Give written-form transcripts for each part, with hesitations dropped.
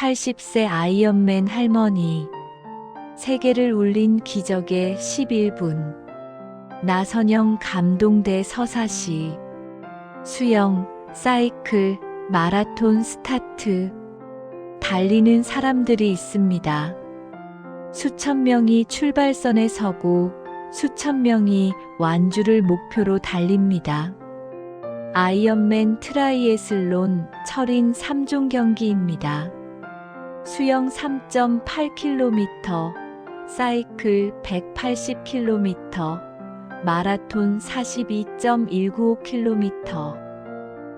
80세 아이언맨 할머니. 세계를 울린 기적의 11분. 나선영 감동대 서사시. 수영, 사이클, 마라톤 스타트. 달리는 사람들이 있습니다. 수천 명이 출발선에 서고 수천 명이 완주를 목표로 달립니다. 아이언맨 트라이애슬론 철인 3종 경기입니다. 수영 3.8km, 사이클 180km, 마라톤 42.195km.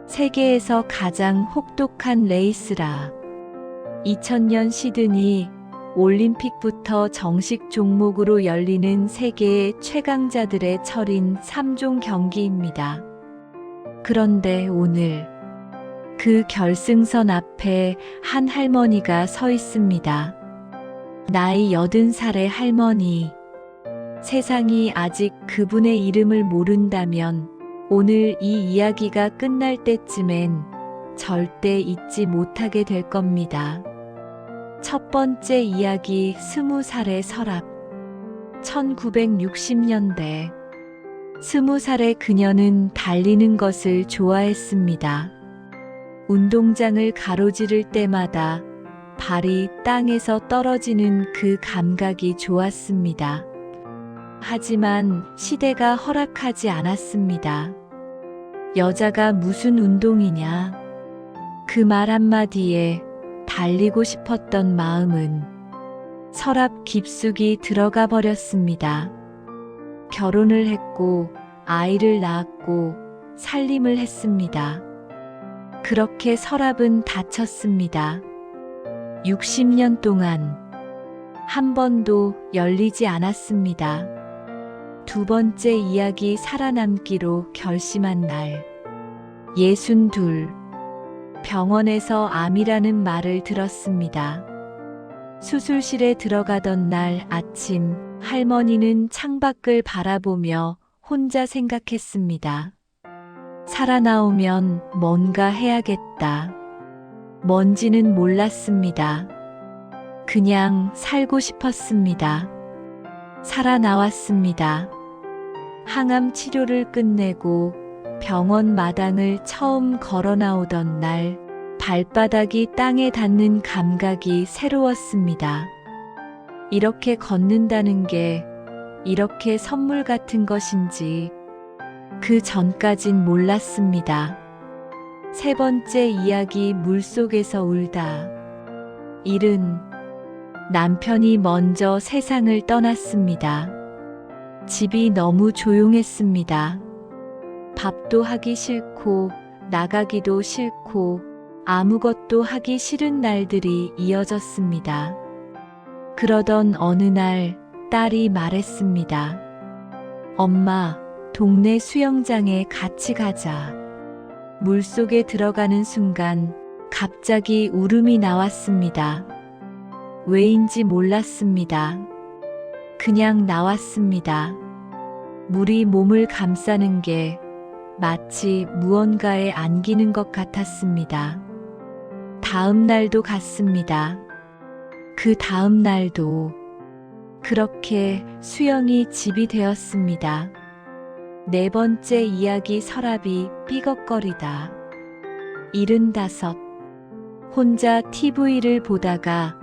세계에서 가장 혹독한 레이스라. 2000년 시드니 올림픽부터 정식 종목으로 열리는 세계의 최강자들의 철인 3종 경기입니다. 그런데 오늘 그 결승선 앞에 한 할머니가 서 있습니다. 나이 80살의 할머니. 세상이 아직 그분의 이름을 모른다면 오늘 이 이야기가 끝날 때쯤엔 절대 잊지 못하게 될 겁니다. 첫 번째 이야기 20살의 서랍. 1960년대. 20살의 그녀는 달리는 것을 좋아했습니다. 운동장을 가로지를 때마다 발이 땅에서 떨어지는 그 감각이 좋았습니다. 하지만 시대가 허락하지 않았습니다. 여자가 무슨 운동이냐? 그 말 한마디에 달리고 싶었던 마음은 서랍 깊숙이 들어가 버렸습니다. 결혼을 했고 아이를 낳았고 살림을 했습니다. 그렇게 서랍은 닫혔습니다. 60년 동안 한 번도 열리지 않았습니다. 두 번째 이야기 살아남기로 결심한 날. 62. 병원에서 암이라는 말을 들었습니다. 수술실에 들어가던 날 아침, 할머니는 창밖을 바라보며 혼자 생각했습니다. 살아나오면 뭔가 해야겠다. 뭔지는 몰랐습니다. 그냥 살고 싶었습니다. 살아나왔습니다. 항암 치료를 끝내고 병원 마당을 처음 걸어 나오던 날, 발바닥이 땅에 닿는 감각이 새로웠습니다. 이렇게 걷는다는 게 이렇게 선물 같은 것인지 그 전까진 몰랐습니다. 세 번째 이야기 물속에서 울다. 일은 남편이 먼저 세상을 떠났습니다. 집이 너무 조용했습니다. 밥도 하기 싫고 나가기도 싫고 아무것도 하기 싫은 날들이 이어졌습니다. 그러던 어느 날 딸이 말했습니다. 엄마, 동네 수영장에 같이 가자. 물속에 들어가는 순간 갑자기 울음이 나왔습니다. 왜인지 몰랐습니다. 그냥 나왔습니다. 물이 몸을 감싸는 게 마치 무언가에 안기는 것 같았습니다. 다음 날도 갔습니다. 그 다음 날도. 그렇게 수영이 집이 되었습니다. 네 번째 이야기 서랍이 삐걱거리다. 75. 혼자 TV를 보다가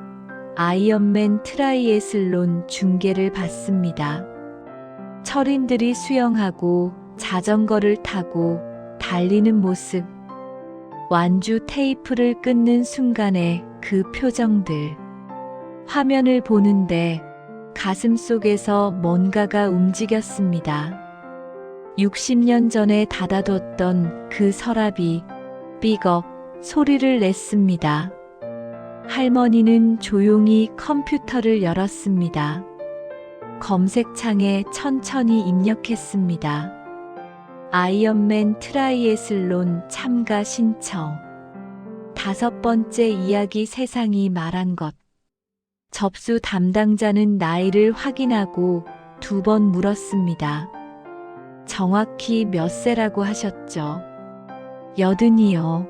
아이언맨 트라이애슬론 중계를 봤습니다. 철인들이 수영하고 자전거를 타고 달리는 모습. 완주 테이프를 끊는 순간의 그 표정들. 화면을 보는데 가슴 속에서 뭔가가 움직였습니다. 60년 전에 닫아뒀던 그 서랍이 삐걱 소리를 냈습니다. 할머니는 조용히 컴퓨터를 열었습니다. 검색창에 천천히 입력했습니다. 아이언맨 트라이애슬론 참가 신청. 5번째 이야기 세상이 말한 것. 접수 담당자는 나이를 확인하고 2번 물었습니다. 정확히 몇 세라고 하셨죠? 80이요.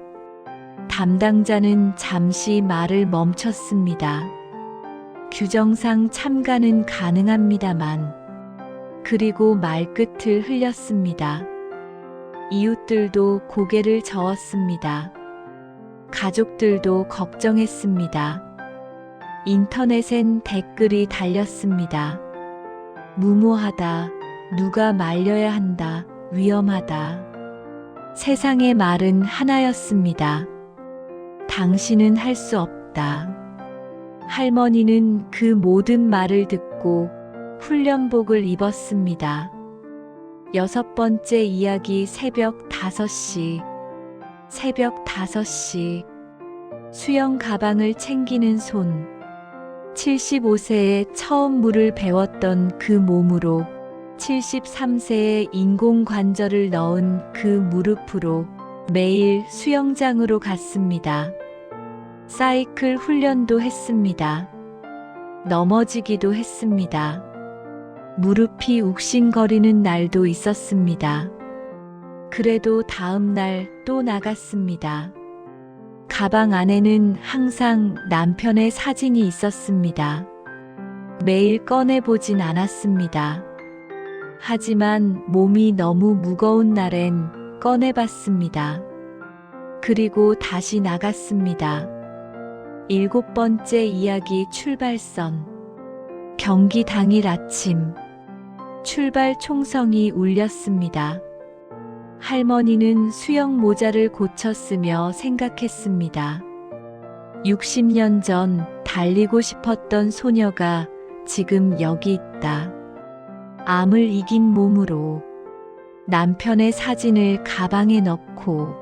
담당자는 잠시 말을 멈췄습니다. 규정상 참가는 가능합니다만. 그리고 말끝을 흘렸습니다. 이웃들도 고개를 저었습니다. 가족들도 걱정했습니다. 인터넷엔 댓글이 달렸습니다. 무모하다, 누가 말려야 한다, 위험하다. 세상의 말은 하나였습니다. 당신은 할 수 없다. 할머니는 그 모든 말을 듣고 훈련복을 입었습니다. 6번째 이야기 새벽 5시. 새벽 5시. 수영 가방을 챙기는 손. 75세에 처음 물을 배웠던 그 몸으로 73세에 인공관절을 넣은 그 무릎으로 매일 수영장으로 갔습니다. 사이클 훈련도 했습니다. 넘어지기도 했습니다. 무릎이 욱신거리는 날도 있었습니다. 그래도 다음 날 또 나갔습니다. 가방 안에는 항상 남편의 사진이 있었습니다. 매일 꺼내보진 않았습니다. 하지만 몸이 너무 무거운 날엔 꺼내봤습니다. 그리고 다시 나갔습니다. 7번째 이야기 출발선. 경기 당일 아침. 출발 총성이 울렸습니다. 할머니는 수영 모자를 고쳤으며 생각했습니다. 60년 전 달리고 싶었던 소녀가 지금 여기 있다. 암을 이긴 몸으로 남편의 사진을 가방에 넣고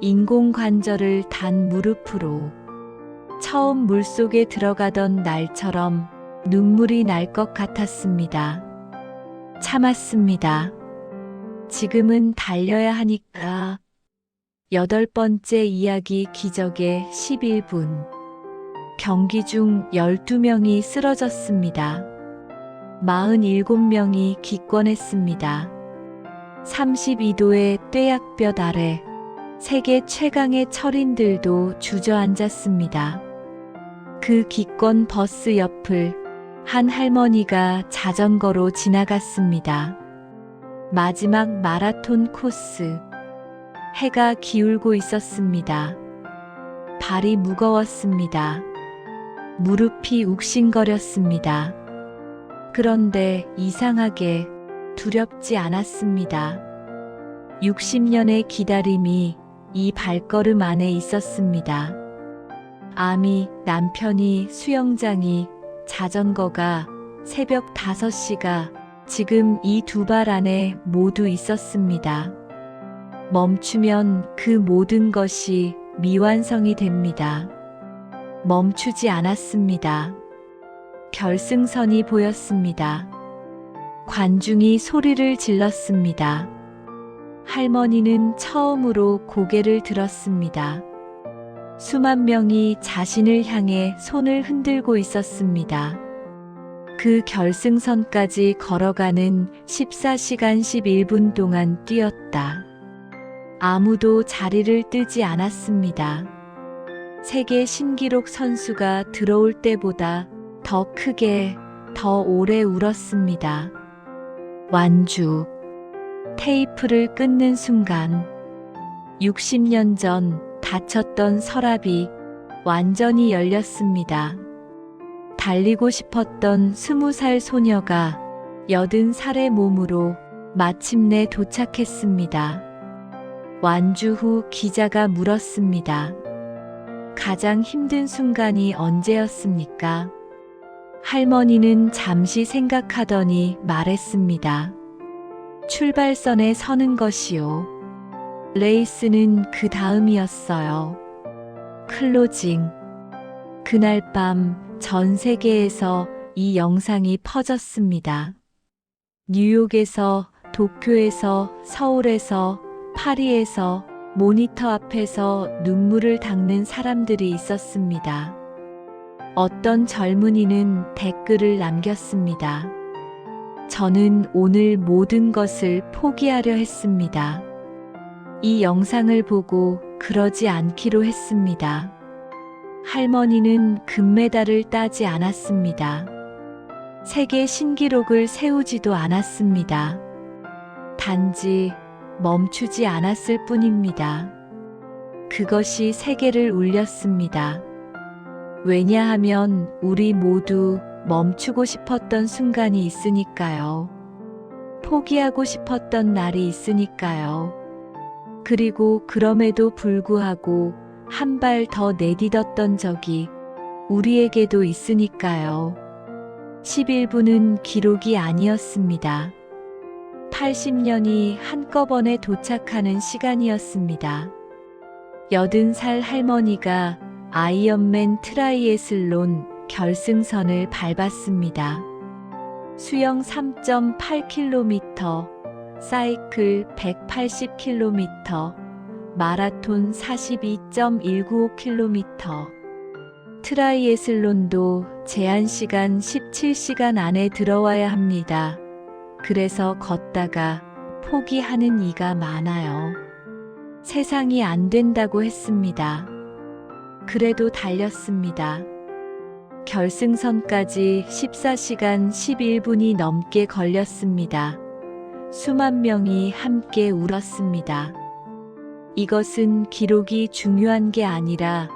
인공관절을 단 무릎으로 처음 물속에 들어가던 날처럼 눈물이 날 것 같았습니다. 참았습니다. 지금은 달려야 하니까. 8번째 이야기 기적의 11분. 경기 중 12명이 쓰러졌습니다. 47명이 기권했습니다. 32도의 뙤약볕 아래 세계 최강의 철인들도 주저앉았습니다. 그 기권 버스 옆을 한 할머니가 자전거로 지나갔습니다. 마지막 마라톤 코스. 해가 기울고 있었습니다. 발이 무거웠습니다. 무릎이 욱신거렸습니다. 그런데 이상하게 두렵지 않았습니다. 60년의 기다림이 이 발걸음 안에 있었습니다. 암이, 남편이, 수영장이, 자전거가, 새벽 5시가 지금 이 두 발 안에 모두 있었습니다. 멈추면 그 모든 것이 미완성이 됩니다. 멈추지 않았습니다. 결승선이 보였습니다. 관중이 소리를 질렀습니다. 할머니는 처음으로 고개를 들었습니다. 수만 명이 자신을 향해 손을 흔들고 있었습니다. 그 결승선까지 걸어가는 14시간 11분 동안 뛰었다. 아무도 자리를 뜨지 않았습니다. 세계 신기록 선수가 들어올 때보다 더 크게, 더 오래 울었습니다. 완주. 테이프를 끊는 순간 60년 전 닫혔던 서랍이 완전히 열렸습니다. 달리고 싶었던 20살 소녀가 80살의 몸으로 마침내 도착했습니다. 완주 후 기자가 물었습니다. 가장 힘든 순간이 언제였습니까? 할머니는 잠시 생각하더니 말했습니다. 출발선에 서는 것이요. 레이스는 그 다음이었어요. 클로징. 그날 밤 전 세계에서 이 영상이 퍼졌습니다. 뉴욕에서, 도쿄에서, 서울에서, 파리에서 모니터 앞에서 눈물을 닦는 사람들이 있었습니다. 어떤 젊은이는 댓글을 남겼습니다. 저는 오늘 모든 것을 포기하려 했습니다. 이 영상을 보고 그러지 않기로 했습니다. 할머니는 금메달을 따지 않았습니다. 세계 신기록을 세우지도 않았습니다. 단지 멈추지 않았을 뿐입니다. 그것이 세계를 울렸습니다. 왜냐하면 우리 모두 멈추고 싶었던 순간이 있으니까요. 포기하고 싶었던 날이 있으니까요. 그리고 그럼에도 불구하고 한 발 더 내딛었던 적이 우리에게도 있으니까요. 11분은 기록이 아니었습니다. 80년이 한꺼번에 도착하는 시간이었습니다. 80살 할머니가 아이언맨 트라이애슬론 결승선을 밟았습니다. 수영 3.8km, 사이클 180km, 마라톤 42.195km. 트라이애슬론도 제한시간 17시간 안에 들어와야 합니다. 그래서 걷다가 포기하는 이가 많아요. 세상이 안 된다고 했습니다. 그래도 달렸습니다. 결승선까지 14시간 11분이 넘게 걸렸습니다. 수만 명이 함께 울었습니다. 이것은 기록이 중요한 게 아니라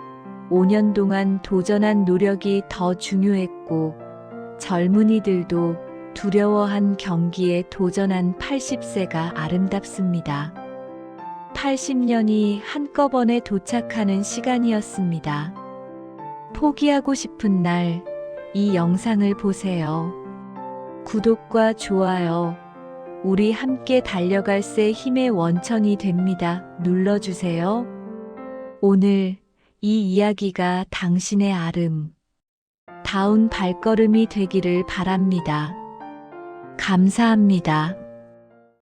5년 동안 도전한 노력이 더 중요했고, 젊은이들도 두려워한 경기에 도전한 80세가 아름답습니다. 80년이 한꺼번에 도착하는 시간이었습니다. 포기하고 싶은 날, 이 영상을 보세요. 구독과 좋아요, 우리 함께 달려갈 새 힘의 원천이 됩니다. 눌러주세요. 오늘 이 이야기가 당신의 아름다운 발걸음이 되기를 바랍니다. 감사합니다.